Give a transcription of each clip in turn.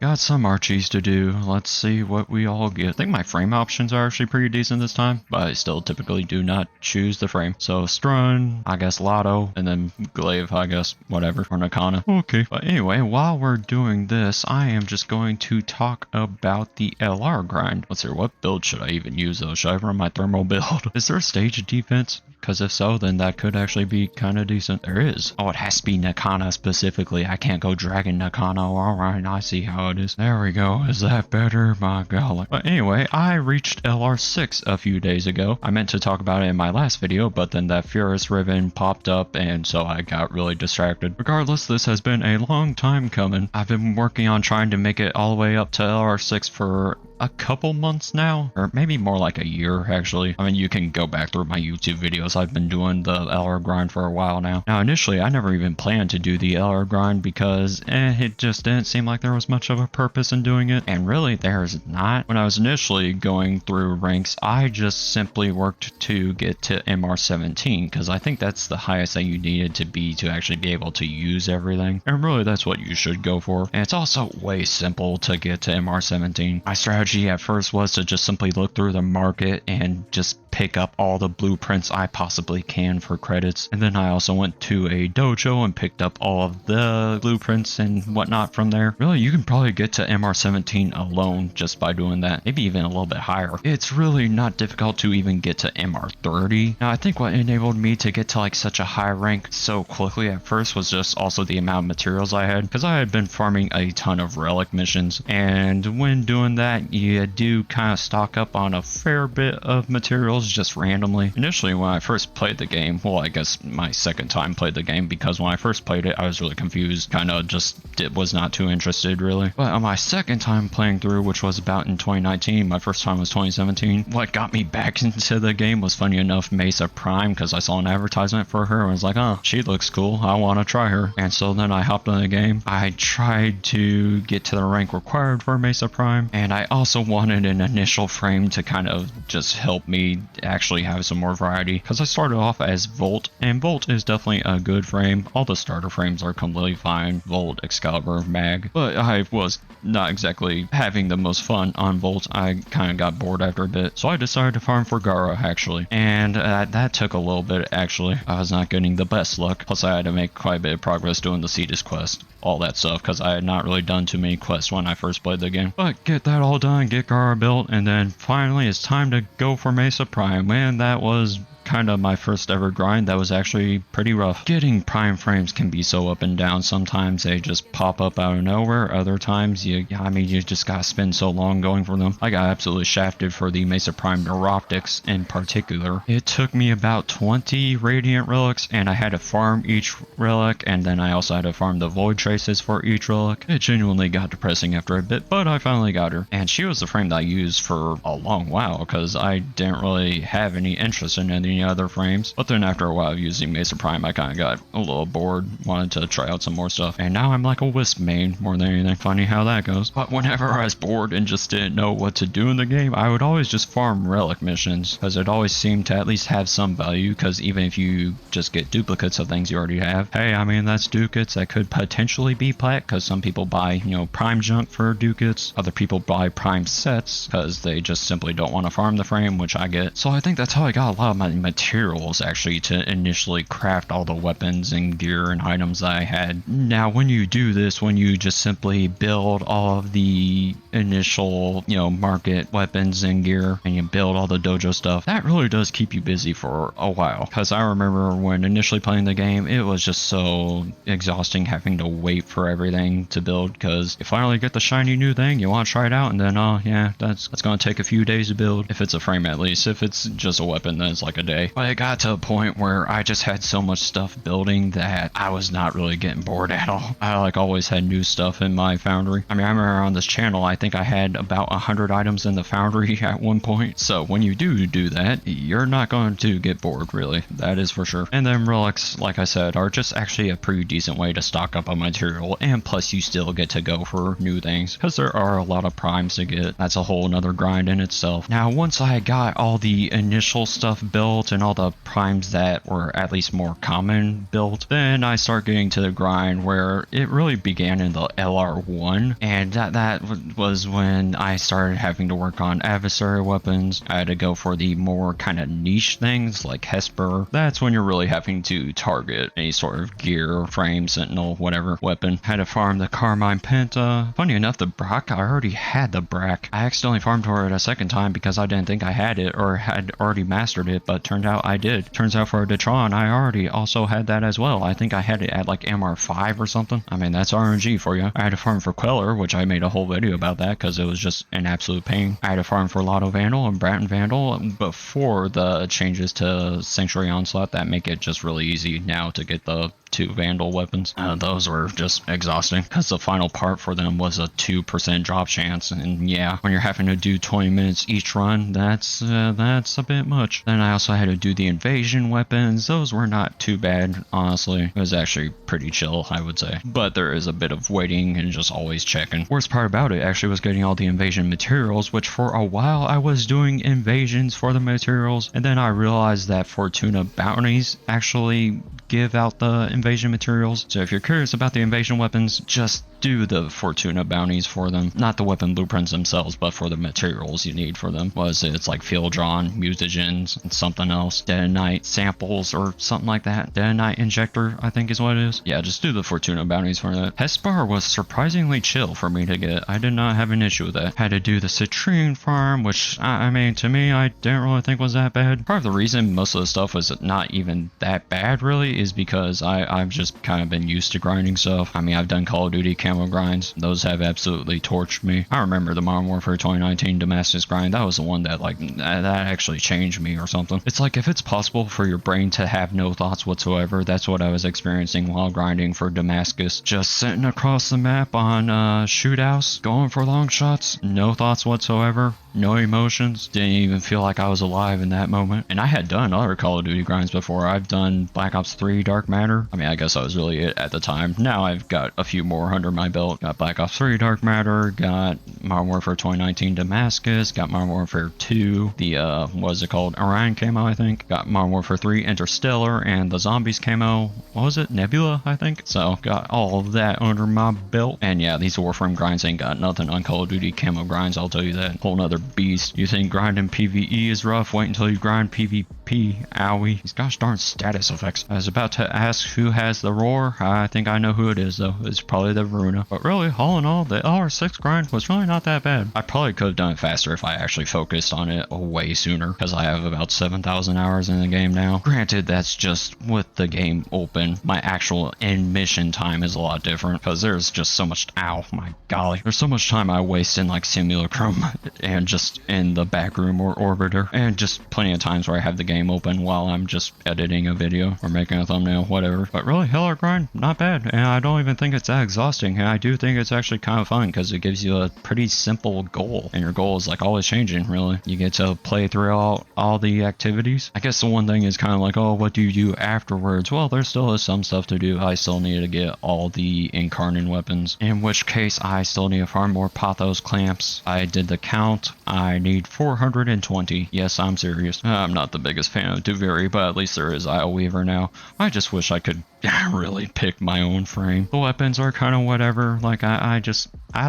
got some Archies to do. Let's see what we all get. I think my frame options are actually pretty decent this time, but I still typically do not choose the frame. So Strun, I guess Lotto, and then Glaive, I guess, whatever, or Nakana. Okay, but anyway, while we're doing this, I am just going to talk about the LR grind. Let's see, what build should I even use though? Should I run my thermal build? Is there a stage defense? Because if so, then that could actually be kind of decent. There is. Oh, it has to be Nakana specifically. I can't go Dragon Nakana. Alright, I see how it is. There we go. Is that better? My golly. But anyway, I reached LR6 a few days ago. I meant to talk about it in my last video, but then that Furious Ribbon popped up, and so I got really distracted. Regardless, this has been a long time coming. I've been working on trying to make it all the way up to LR6 for a couple months now, or maybe more like a year actually. I mean, you can go back through my YouTube videos. I've been doing the LR grind for a while now. Now, initially, I never even planned to do the LR grind because it just didn't seem like there was much of a purpose in doing it. And really, there's not. When I was initially going through ranks, I just simply worked to get to MR17 because I think that's the highest that you needed to be to actually be able to use everything. And really, that's what you should go for. And it's also way simple to get to MR17. My strategy at first was to just simply look through the market and just pick up all the blueprints I possibly can for credits. And then I also went to a dojo and picked up all of the blueprints and whatnot from there. Really, you can probably get to MR17 alone just by doing that, maybe even a little bit higher. It's really not difficult to even get to MR30. Now, I think what enabled me to get to like such a high rank so quickly at first was just also the amount of materials I had, because I had been farming a ton of relic missions, and when doing that, you do kind of stock up on a fair bit of materials just randomly. Initially, when I first played the game, well, I guess my second time played the game, because when I first played it, I was really confused, kind of just was not too interested really. But on my second time playing through, which was about in 2019, my first time was 2017, what got me back into the game was, funny enough, Mesa Prime, because I saw an advertisement for her and was like, oh, she looks cool, I want to try her. And so then I hopped on the game. I tried to get to the rank required for Mesa Prime, and I also wanted an initial frame to kind of just help me actually have some more variety, because I started off as Volt, and Volt is definitely a good frame. All the starter frames are completely fine, Volt, Excalibur, Mag, but I was not exactly having the most fun on Volt. I kind of got bored after a bit, so I decided to farm for Gara actually, and that took a little bit actually. I was not getting the best luck, plus I had to make quite a bit of progress doing the Cetus quest, all that stuff, because I had not really done too many quests when I first played the game. But get that all done, get Gara built, and then finally it's time to go for Mesa Prime. Man, that was kind of my first ever grind. That was actually pretty rough. Getting prime frames can be so up and down. Sometimes they just pop up out of nowhere. Other times you just gotta spend so long going for them. I got absolutely shafted for the Mesa Prime Neuroptics in particular. It took me about 20 Radiant Relics, and I had to farm each relic, and then I also had to farm the Void Traces for each relic. It genuinely got depressing after a bit, but I finally got her. And she was the frame that I used for a long while, because I didn't really have any interest in any other frames. But then after a while of using Mesa Prime, I kind of got a little bored, wanted to try out some more stuff, and now I'm like a Wisp main more than anything. Funny how that goes. But whenever I was bored and just didn't know what to do in the game, I would always just farm relic missions, because it always seemed to at least have some value, because even if you just get duplicates of things you already have, hey, I mean, that's ducates that could potentially be plat, because some people buy, you know, prime junk for ducates, other people buy prime sets because they just simply don't want to farm the frame, which I get. So I think that's how I got a lot of my materials actually to initially craft all the weapons and gear and items that I had. Now, when you do this, when you just simply build all of the initial, you know, market weapons and gear, and you build all the dojo stuff, that really does keep you busy for a while. Because I remember when initially playing the game, it was just so exhausting having to wait for everything to build, because you finally get the shiny new thing, you want to try it out, and then, oh yeah, that's going to take a few days to build, if it's a frame at least. If it's just a weapon, then it's like a day. But it got to a point where I just had so much stuff building that I was not really getting bored at all. I like always had new stuff in my foundry. I mean, I remember on this channel, I think I had about 100 items in the foundry at one point. So when you do that, you're not going to get bored, really. That is for sure. And then relics, like I said, are just actually a pretty decent way to stock up on material, and plus you still get to go for new things, because there are a lot of primes to get. That's a whole nother grind in itself. Now, once I got all the initial stuff built built and all the primes that were at least more common built, then I start getting to the grind where it really began in the LR1, and that was when I started having to work on adversary weapons. I had to go for the more kind of niche things like Hesper. That's when you're really having to target any sort of gear, frame, sentinel, whatever weapon. Had to farm the Carmine Penta. Funny enough, the Brack, I already had the Brack. I accidentally farmed for it a second time because I didn't think I had it or had already mastered it, but turned out I did. Turns out for a Detron, I already also had that as well. I think I had it at like MR5 or something. I mean, that's RNG for you. I had to farm for Queller, which I made a whole video about that because it was just an absolute pain. I had to farm for Lotto Vandal and Bratton Vandal before the changes to Sanctuary Onslaught that make it just really easy now to get the 2 Vandal weapons. Those were just exhausting because the final part for them was a 2% drop chance, and yeah, when you're having to do 20 minutes each run, that's a bit much. Then I also had to do the invasion weapons. Those were not too bad, honestly. It was actually pretty chill, I would say, but there is a bit of waiting and just always checking. Worst part about it actually was getting all the invasion materials, which for a while I was doing invasions for the materials, and then I realized that Fortuna bounties actually give out the invasion materials. So if you're curious about the invasion weapons, just do the Fortuna bounties for them. Not the weapon blueprints themselves, but for the materials you need for them. It's like field drawn, mutagens, and something else. Detonite samples or something like that. Detonite injector, I think is what it is. Yeah, just do the Fortuna bounties for that. Hespar was surprisingly chill for me to get. I did not have an issue with that. Had to do the citrine farm, which I mean, to me, I didn't really think was that bad. Part of the reason most of the stuff was not even that bad really is because I've just kind of been used to grinding stuff. I mean, I've done Call of Duty camo grinds. Those have absolutely torched me. I remember the Modern Warfare 2019 Damascus grind. That was the one that that actually changed me or something. It's like if it's possible for your brain to have no thoughts whatsoever, that's what I was experiencing while grinding for Damascus. Just sitting across the map on shootouts, going for long shots, no thoughts whatsoever. No emotions, didn't even feel like I was alive in that moment. And I had done other Call of Duty grinds before. I've done Black Ops 3 Dark Matter. I mean, I guess that was really it at the time. Now I've got a few more under my belt. Got Black Ops 3 Dark Matter, got Modern Warfare 2019 Damascus, got Modern Warfare 2, the, what is it called? Orion camo, I think. Got Modern Warfare 3 Interstellar and the Zombies camo. What was it? Nebula, I think. So, got all of that under my belt. And yeah, these Warframe grinds ain't got nothing on Call of Duty camo grinds, I'll tell you that. Whole nother beast. You think grinding PvE is rough? Wait until you grind PvP. Owie. These gosh darn status effects. I was about to ask who has the roar. I think I know who it is though. It's probably the Veruna. But really, all in all, the LR6 grind was really not that bad. I probably could have done it faster if I actually focused on it way sooner, because I have about 7,000 hours in the game now. Granted, that's just with the game open. My actual end mission time is a lot different, because there's just so much, ow, my golly. There's so much time I waste in like Simulacrum and just in the back room or Orbiter, and just plenty of times where I have the game open while I'm just editing a video or making a thumbnail, whatever. But really, LR grind, not bad, and I don't even think it's that exhausting, and I do think it's actually kind of fun because it gives you a pretty simple goal, and your goal is like always changing, really. You get to play through all the activities. I guess the one thing is kind of like, oh, what do you do afterwards? Well, there still is some stuff to do. I still need to get all the Incarnate weapons, in which case I still need to farm more Pothos clamps. I did the count. I need 420. Yes, I'm serious. I'm not the biggest fan of Duviri, but at least there is Isle Weaver now. I just wish I could really pick my own frame. The weapons are kind of whatever. Like, I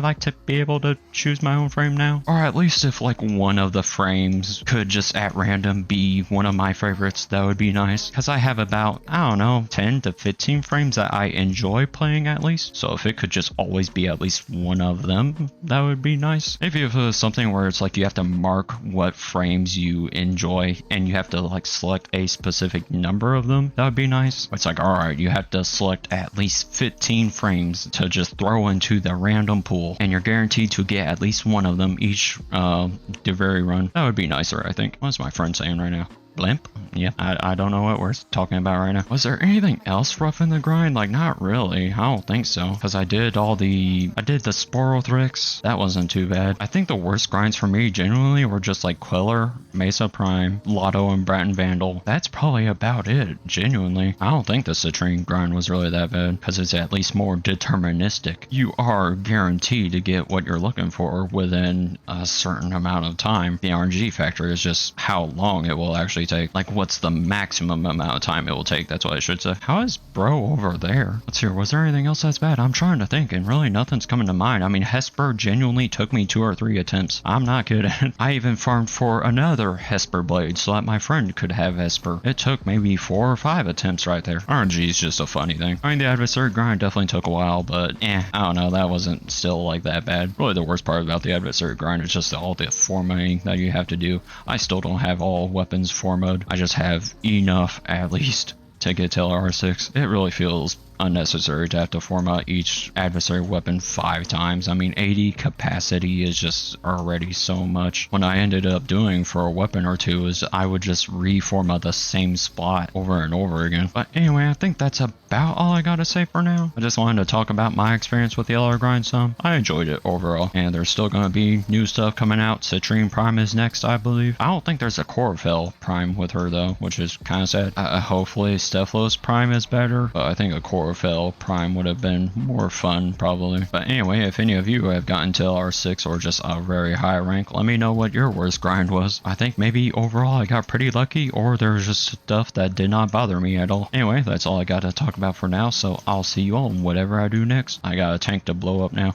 like to be able to choose my own frame now. Or at least if like one of the frames could just at random be one of my favorites, that would be nice. Because I have about, I don't know, 10 to 15 frames that I enjoy playing at least. So if it could just always be at least one of them, that would be nice. Maybe if it was something where it's like you have to mark what frames you enjoy and you have to like select a specific number of them, that would be nice. It's like, alright, you have to select at least 15 frames to just throw into the random pool, and you're guaranteed to get at least one of them each Duviri run. That would be nicer, I think. What's my friend saying right now? Blimp? Yeah, I don't know what we're talking about right now. Was there anything else rough in the grind? Like, not really. I don't think so. Because I did the Sporothrix. That wasn't too bad. I think the worst grinds for me genuinely were just like Queller, Mesa Prime, Lotto, and Bratton Vandal. That's probably about it, genuinely. I don't think the Citrine grind was really that bad, because it's at least more deterministic. You are guaranteed to get what you're looking for within a certain amount of time. The RNG factor is just how long it will actually actually take? Like, what's the maximum amount of time it will take? That's what I should say. How is bro over there? Let's hear. Was there anything else that's bad? I'm trying to think, and really nothing's coming to mind. I mean, Hesper genuinely took me 2 or 3 attempts. I'm not kidding. I even farmed for another Hesper blade so that my friend could have Hesper. It took maybe 4 or 5 attempts right there. RNG is just a funny thing. I mean, the adversary grind definitely took a while, but I don't know. That wasn't still like that bad. Really, the worst part about the adversary grind is just all the formatting that you have to do. I still don't have all weapons formatted. I just have enough, at least, to get to LR6. It really feels unnecessary to have to format each adversary weapon 5 times. I mean, 80 capacity is just already so much. What I ended up doing for a weapon or two is I would just reformat the same spot over and over again. But anyway, I think that's about all I gotta say for now. I just wanted to talk about my experience with the LR grind some. I enjoyed it overall, and there's still gonna be new stuff coming out. Citrine Prime is next, I believe. I don't think there's a Corvell Prime with her though, which is kind of sad. Hopefully Stephalos Prime is better, but I think a Corvell Prime would have been more fun probably. But anyway, if any of you have gotten to LR6 or just a very high rank, let me know what your worst grind was. I think maybe overall I got pretty lucky, or there's just stuff that did not bother me at all. Anyway, that's all I got to talk about for now, so I'll see you all in whatever I do next. I got a tank to blow up now.